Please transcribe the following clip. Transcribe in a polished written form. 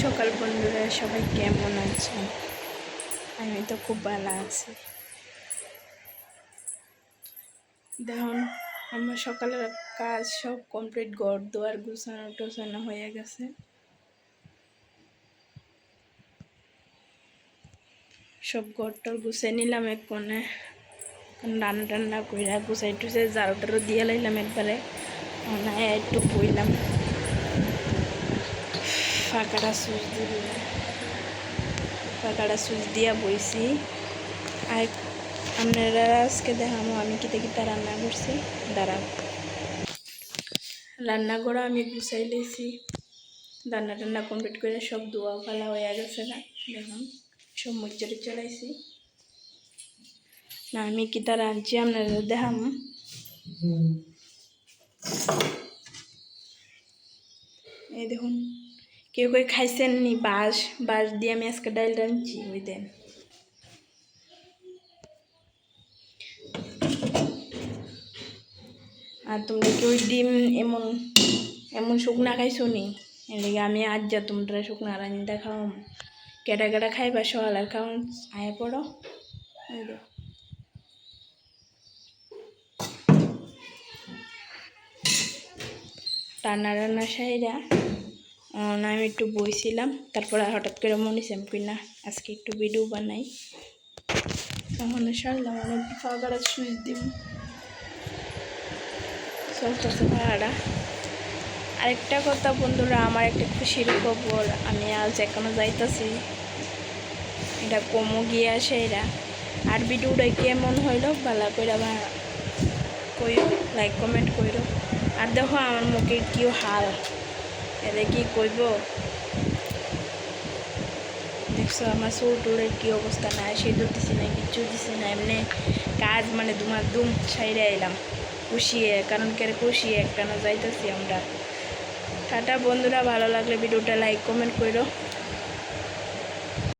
সকাল বন্ধুরা, সবাই কেমন আছেন? আমি তো খুব ভালো আছি। দেখুন, আমার সকালের কাজ সব কমপ্লিট, ঘর দুয়ার গুছানো টোছানো হয়ে গেছে। সব ঘরটার গুছিয়ে নিলাম এক কোণে, রান্না টান্না কইরা গুছাই টুছাই ঝাড়ুটারও দিয়ে লাইলাম একবারে। একটু বইলাম, ফাঁকাটা সুইচ দিয়া বইছি। আর আপনারা আজকে দেখামো আমি কিতা রান্না করছি। দাঁড়াও, রান্নাঘরও আমি গুছাই লেছি, রান্না টান্না কমপ্লিট করে সব ধোয়া ফালা হয়ে গেছে। না দেখুন, সব মজ্জারি চলাইছি না। আমি কিতা রাঁধছি আপনারা দেখামো। এই দেখুন, কেউ কেউ খাইছেন নি বাঁশ দিয়ে আমি আজকে ডাল রাঁধছি। ওই দেন, আর তোমরা কেউ ডিম এমন এমন শুকনা খাইছো নি? এদিকে আমি আজ যা তোমরা শুকনা রান্না খাও, কেটা কেটা খাইবা সকালের খাওয়ান আয়া পড়ো। রান্না সাইরা আমি একটু বইছিলাম, তারপরে হঠাৎ করে মনে হয়েছে না আজকে একটু ভিডিও বানাই। তখন সারলাম, অনেক ফাঁকাটা সুইচ দিব চলতেছে ভাড়াটা। আরেকটা কথা বন্ধুরা, আমার একটা খুশির খবর, আমি আজ এখনো যাইতাছি, এটা কমও গিয়ে আসে এরা। আর ভিডিওটা কেমন হইলো ভালো করে কইও, লাইক কমেন্ট করো। আর দেখো আমার মুখে কি হাল, এদের কি কইব। দেখছো আমার চুল টুলের কি অবস্থা, না সিঁদুর দিছি না, কিচ্ছু দিছি না, এমনি কাজ মানে দুম সাইডে এলাম খুশিয়ে, কারণ কে খুশিয়ে একটা না যাইতেছি আমরা। টাটা বন্ধুরা, ভালো লাগলে ভিডিওটা লাইক কমেন্ট করো।